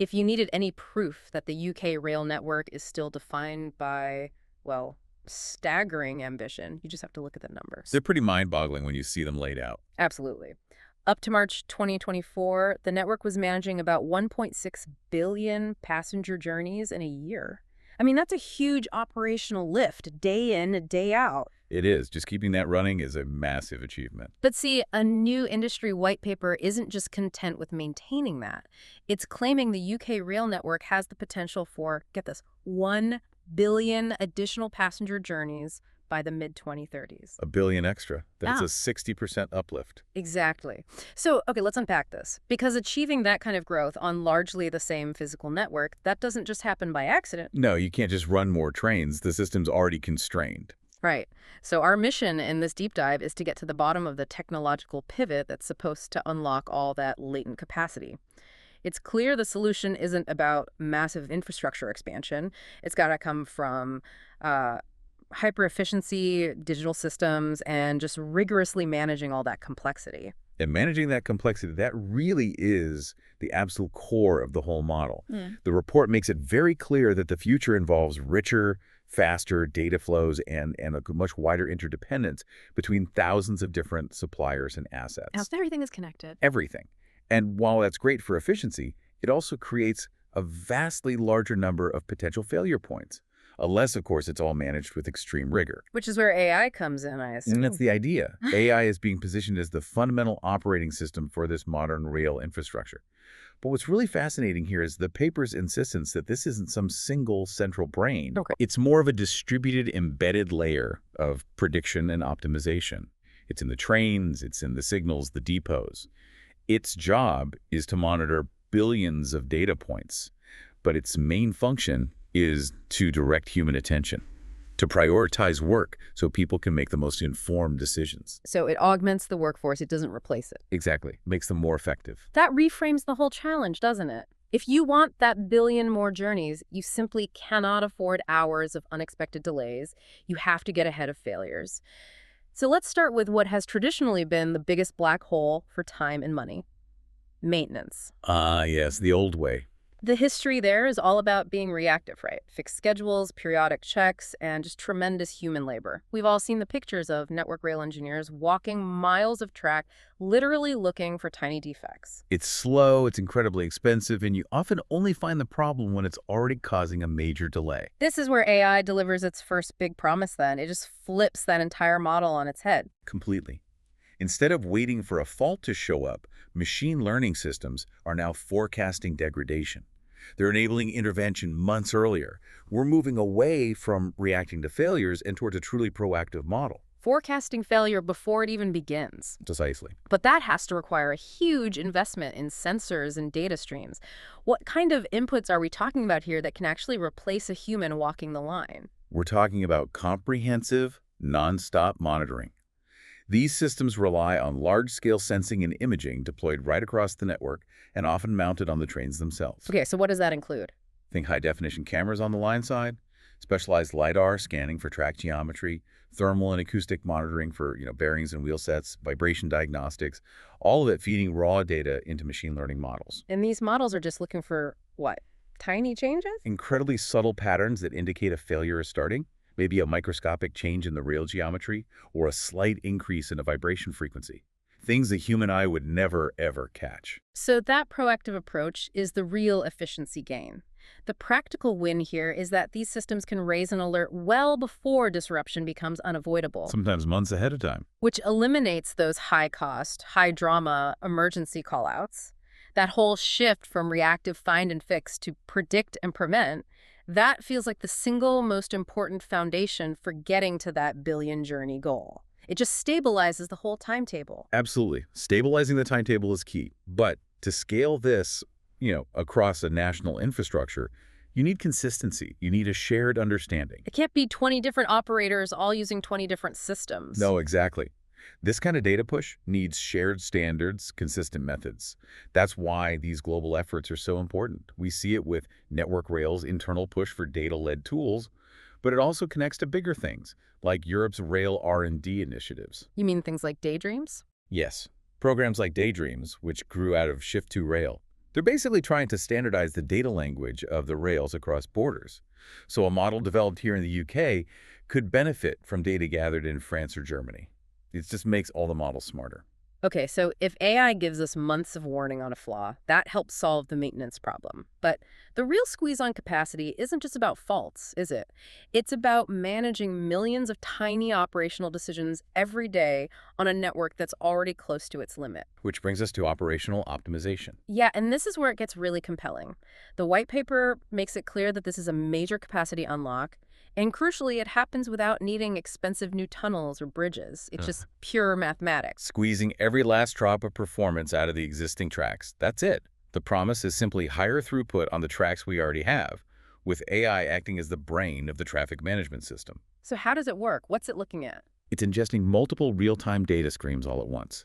If you needed any proof that the UK rail network is still defined by, well, staggering ambition, you just have to look at the numbers. They're pretty mind-boggling when you see them laid out. Absolutely. Up to March 2024, the network was managing about 1.6 billion passenger journeys in a year. I mean, that's a huge operational lift, day in, day out. It is. Just keeping that running is a massive achievement. But see, a new industry white paper isn't just content with maintaining that. It's claiming the UK rail network has the potential for, get this, 1 billion additional passenger journeys by the mid-2030s. A billion extra. That's Yeah. a 60% uplift. Exactly. So, okay, let's unpack this. Because achieving that kind of growth on largely the same physical network, that doesn't just happen by accident. No, you can't just run more trains. The system's already constrained. Right. So our mission in this deep dive is to get to the bottom of the technological pivot that's supposed to unlock all that latent capacity. It's clear the solution isn't about massive infrastructure expansion. It's got to come from hyper-efficiency, digital systems, and just rigorously managing all that complexity. And managing that complexity, that really is the absolute core of the whole model. The report makes it very clear that the future involves richer, faster data flows and a much wider interdependence between thousands of different suppliers and assets. Everything is connected. Everything. And while that's great for efficiency, it also creates a vastly larger number of potential failure points. Unless, of course, it's all managed with extreme rigor. Which is where AI comes in, I assume. And that's the idea. AI is being positioned as the fundamental operating system for this modern rail infrastructure. But what's really fascinating here is the paper's insistence that this isn't some single central brain. Okay. It's more of a distributed, embedded layer of prediction and optimization. It's in the trains, it's in the signals, the depots. Its job is to monitor billions of data points, but its main function is to direct human attention, to prioritize work so people can make the most informed decisions. So it augments the workforce, it doesn't replace it. Exactly. Makes them more effective. That reframes the whole challenge, doesn't it? If you want that billion more journeys, you simply cannot afford hours of unexpected delays. You have to get ahead of failures. So let's start with what has traditionally been the biggest black hole for time and money: maintenance. Ah, yes, the old way. The history there is all about being reactive, right? Fixed schedules, periodic checks, and just tremendous human labor. We've all seen the pictures of network rail engineers walking miles of track, literally looking for tiny defects. It's slow, it's incredibly expensive, and you often only find the problem when it's already causing a major delay. This is where AI delivers its first big promise then. It just flips that entire model on its head. Completely. Instead of waiting for a fault to show up, machine learning systems are now forecasting degradation. They're enabling intervention months earlier. We're moving away from reacting to failures and towards a truly proactive model. Forecasting failure before it even begins. Precisely. But that has to require a huge investment in sensors and data streams. What kind of inputs are we talking about here that can actually replace a human walking the line? We're talking about comprehensive, nonstop monitoring. These systems rely on large-scale sensing and imaging deployed right across the network and often mounted on the trains themselves. Okay, so what does that include? Think high-definition cameras on the line side, specialized LiDAR scanning for track geometry, thermal and acoustic monitoring for bearings and wheel sets, vibration diagnostics, all of it feeding raw data into machine learning models. And these models are just looking for, what, tiny changes? Incredibly subtle patterns that indicate a failure is starting. Maybe a microscopic change in the rail geometry or a slight increase in a vibration frequency. Things the human eye would never, ever catch. So that proactive approach is the real efficiency gain. The practical win here is that these systems can raise an alert well before disruption becomes unavoidable, Sometimes months ahead of time. which eliminates those high-cost, high-drama emergency callouts. That whole shift from reactive find and fix to predict and prevent, that feels like the single most important foundation for getting to that billion journey goal. It just stabilizes the whole timetable. Absolutely. Stabilizing the timetable is key. But to scale this, across a national infrastructure, you need consistency. You need a shared understanding. It can't be 20 different operators all using 20 different systems. No, exactly. This kind of data push needs shared standards, consistent methods. That's why these global efforts are so important. We see it with Network Rail's internal push for data-led tools, but it also connects to bigger things, like Europe's rail R&D initiatives. You mean things like daydreams? Yes, programs like Daydreams, which grew out of Shift2Rail, They're basically trying to standardize the data language of the rails across borders. So a model developed here in the UK could benefit from data gathered in France or Germany. It just makes all the models smarter. Okay, so if AI gives us months of warning on a flaw, that helps solve the maintenance problem. But the real squeeze on capacity isn't just about faults, is it? It's about managing millions of tiny operational decisions every day on a network that's already close to its limit. Which brings us to operational optimization. Yeah, and this is where it gets really compelling. The white paper makes it clear that this is a major capacity unlock, and crucially, it happens without needing expensive new tunnels or bridges. It's just pure mathematics. Squeezing every last drop of performance out of the existing tracks. That's it. The promise is simply higher throughput on the tracks we already have, with AI acting as the brain of the traffic management system. So how does it work? What's it looking at? It's ingesting multiple real-time data streams all at once.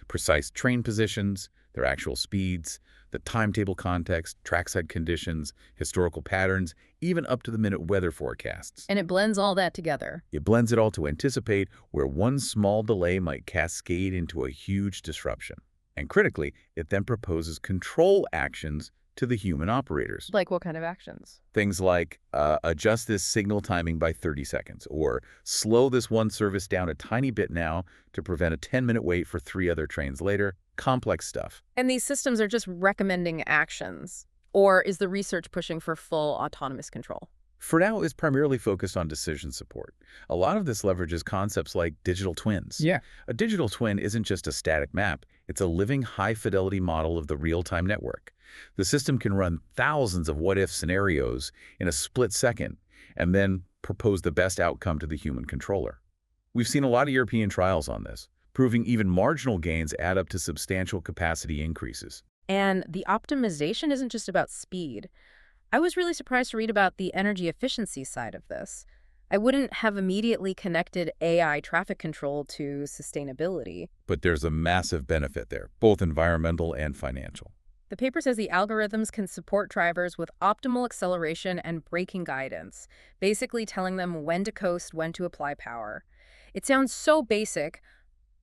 Precise train positions, their actual speeds, the timetable context, trackside conditions, historical patterns, even up-to-the-minute weather forecasts. And it blends all that together. It blends it all to anticipate where one small delay might cascade into a huge disruption. And critically, it then proposes control actions to the human operators. Like what kind of actions? Things like adjust this signal timing by 30 seconds, or slow this one service down a tiny bit now to prevent a 10-minute wait for 3 other trains later. Complex stuff. And these systems are just recommending actions. Or is the research pushing for full autonomous control? For now, it's primarily focused on decision support. A lot of this leverages concepts like digital twins. Yeah. A digital twin isn't just a static map. It's a living, high-fidelity model of the real-time network. The system can run thousands of what-if scenarios in a split second and then propose the best outcome to the human controller. We've seen a lot of European trials on this, proving even marginal gains add up to substantial capacity increases. And the optimization isn't just about speed. I was really surprised to read about the energy efficiency side of this. I wouldn't have immediately connected AI traffic control to sustainability. But there's a massive benefit there, both environmental and financial. The paper says the algorithms can support drivers with optimal acceleration and braking guidance, basically telling them when to coast, when to apply power. It sounds so basic,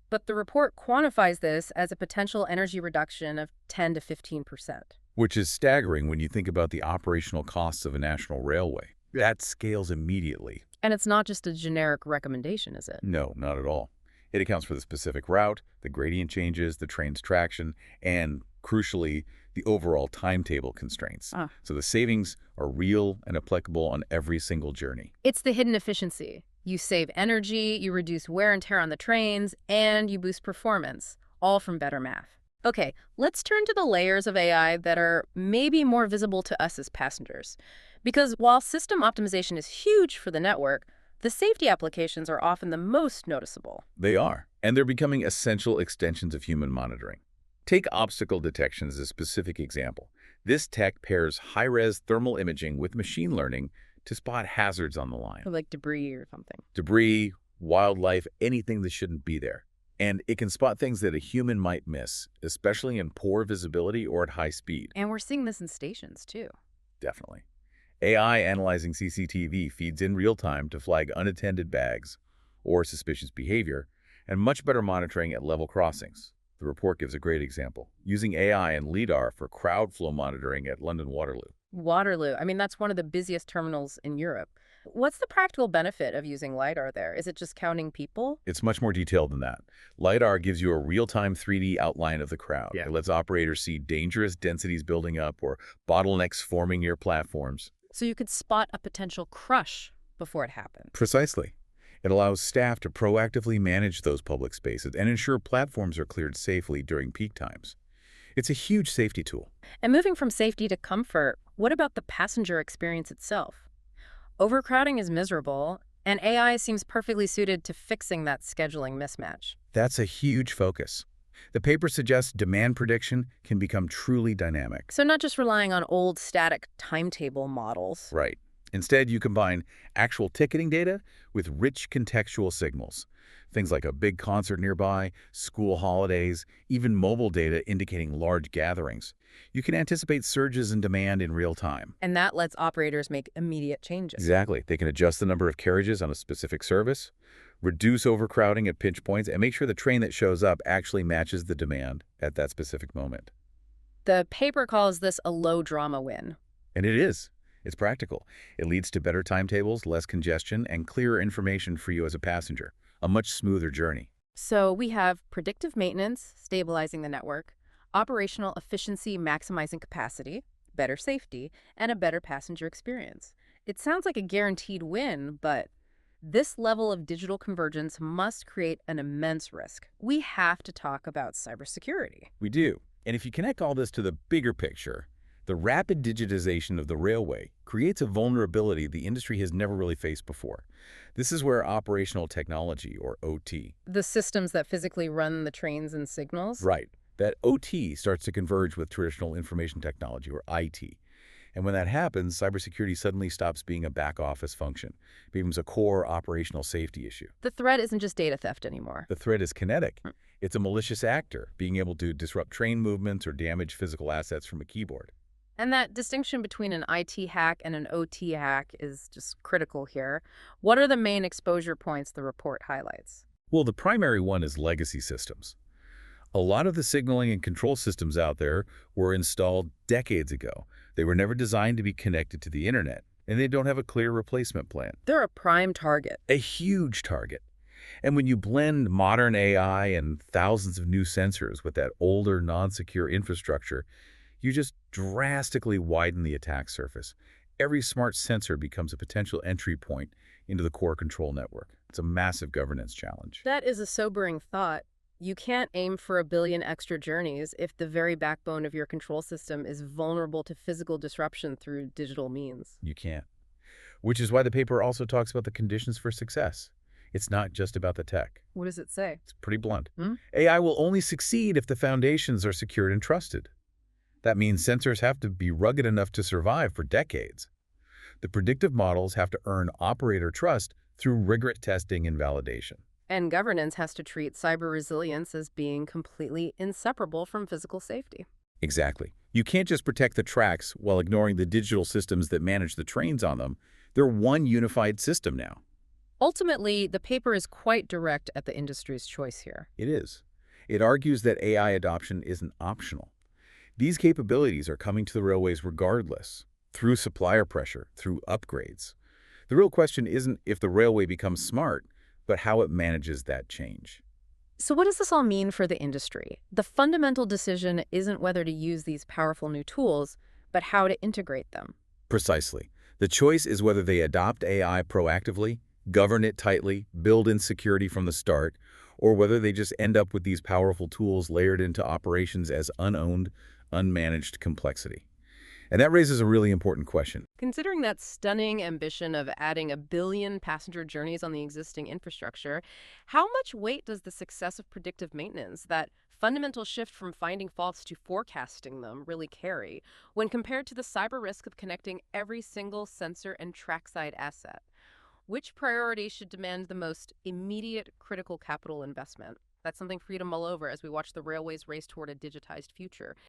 but the report quantifies this as a potential energy reduction of 10 to 15%. Which is staggering when you think about the operational costs of a national railway. That scales immediately. And it's not just a generic recommendation, is it? No, not at all. It accounts for the specific route, the gradient changes, the train's traction, and, crucially, the overall timetable constraints. So the savings are real and applicable on every single journey. It's the hidden efficiency. You save energy, you reduce wear and tear on the trains, and you boost performance, all from better math. Okay, let's turn to the layers of AI that are maybe more visible to us as passengers. Because while system optimization is huge for the network, the safety applications are often the most noticeable. They are, and they're becoming essential extensions of human monitoring. Take obstacle detection as a specific example. This tech pairs high-res thermal imaging with machine learning to spot hazards on the line. Like debris or something. Debris, wildlife, anything that shouldn't be there. And it can spot things that a human might miss, especially in poor visibility or at high speed. And we're seeing this in stations, too. Definitely. AI analyzing CCTV feeds in real time to flag unattended bags or suspicious behavior, and much better monitoring at level crossings. The report gives a great example, using AI and LiDAR for crowd flow monitoring at London Waterloo. Waterloo. I mean, that's one of the busiest terminals in Europe. What's the practical benefit of using LiDAR there? Is it just counting people? It's much more detailed than that. LiDAR gives you a real-time 3D outline of the crowd. Yeah. It lets operators see dangerous densities building up or bottlenecks forming near platforms. So you could spot a potential crush before it happened. Precisely. It allows staff to proactively manage those public spaces and ensure platforms are cleared safely during peak times. It's a huge safety tool. And moving from safety to comfort, what about the passenger experience itself? Overcrowding is miserable, and AI seems perfectly suited to fixing that scheduling mismatch. That's a huge focus. The paper suggests demand prediction can become truly dynamic. So not just relying on old static timetable models. Right. Instead, you combine actual ticketing data with rich contextual signals. Things like a big concert nearby, school holidays, even mobile data indicating large gatherings. You can anticipate surges in demand in real time. And that lets operators make immediate changes. Exactly. They can adjust the number of carriages on a specific service, reduce overcrowding at pinch points, and make sure the train that shows up actually matches the demand at that specific moment. The paper calls this a low-drama win. And it is. It's practical. It leads to better timetables, less congestion, and clearer information for you as a passenger. A much smoother journey. So we have predictive maintenance, stabilizing the network, operational efficiency, maximizing capacity, better safety, and a better passenger experience. It sounds like a guaranteed win, but this level of digital convergence must create an immense risk. We have to talk about cybersecurity. We do. And if you connect all this to the bigger picture, the rapid digitization of the railway creates a vulnerability the industry has never really faced before. This is where operational technology, or OT, The systems that physically run the trains and signals? right, that OT starts to converge with traditional information technology, or IT. And when that happens, cybersecurity suddenly stops being a back office function. It becomes a core operational safety issue. The threat isn't just data theft anymore. The threat is kinetic. It's a malicious actor, being able to disrupt train movements or damage physical assets from a keyboard. And that distinction between an IT hack and an OT hack is just critical here. What are the main exposure points the report highlights? Well, the primary one is legacy systems. A lot of the signaling and control systems out there were installed decades ago. They were never designed to be connected to the internet, and they don't have a clear replacement plan. They're a prime target. A huge target. And when you blend modern AI and thousands of new sensors with that older, non-secure infrastructure, you just drastically widen the attack surface. Every smart sensor becomes a potential entry point into the core control network. It's a massive governance challenge. That is a sobering thought. You can't aim for a billion extra journeys if the very backbone of your control system is vulnerable to physical disruption through digital means. You can't. Which is why the paper also talks about the conditions for success. It's not just about the tech. What does it say? It's pretty blunt. Hmm? AI will only succeed if the foundations are secured and trusted. That means sensors have to be rugged enough to survive for decades. The predictive models have to earn operator trust through rigorous testing and validation. And governance has to treat cyber resilience as being completely inseparable from physical safety. Exactly. You can't just protect the tracks while ignoring the digital systems that manage the trains on them. They're one unified system now. Ultimately, the paper is quite direct at the industry's choice here. It is. It argues that AI adoption isn't optional. These capabilities are coming to the railways regardless, through supplier pressure, through upgrades. The real question isn't if the railway becomes smart, but how it manages that change. So what does this all mean for the industry? The fundamental decision isn't whether to use these powerful new tools, but how to integrate them. Precisely. The choice is whether they adopt AI proactively, govern it tightly, build in security from the start, or whether they just end up with these powerful tools layered into operations as unowned, unmanaged complexity. And that raises a really important question. Considering that stunning ambition of adding a billion passenger journeys on the existing infrastructure, how much weight does the success of predictive maintenance, that fundamental shift from finding faults to forecasting them, really carry when compared to the cyber risk of connecting every single sensor and trackside asset? Which priority should demand the most immediate critical capital investment? That's something for you to mull over as we watch the railways race toward a digitized future.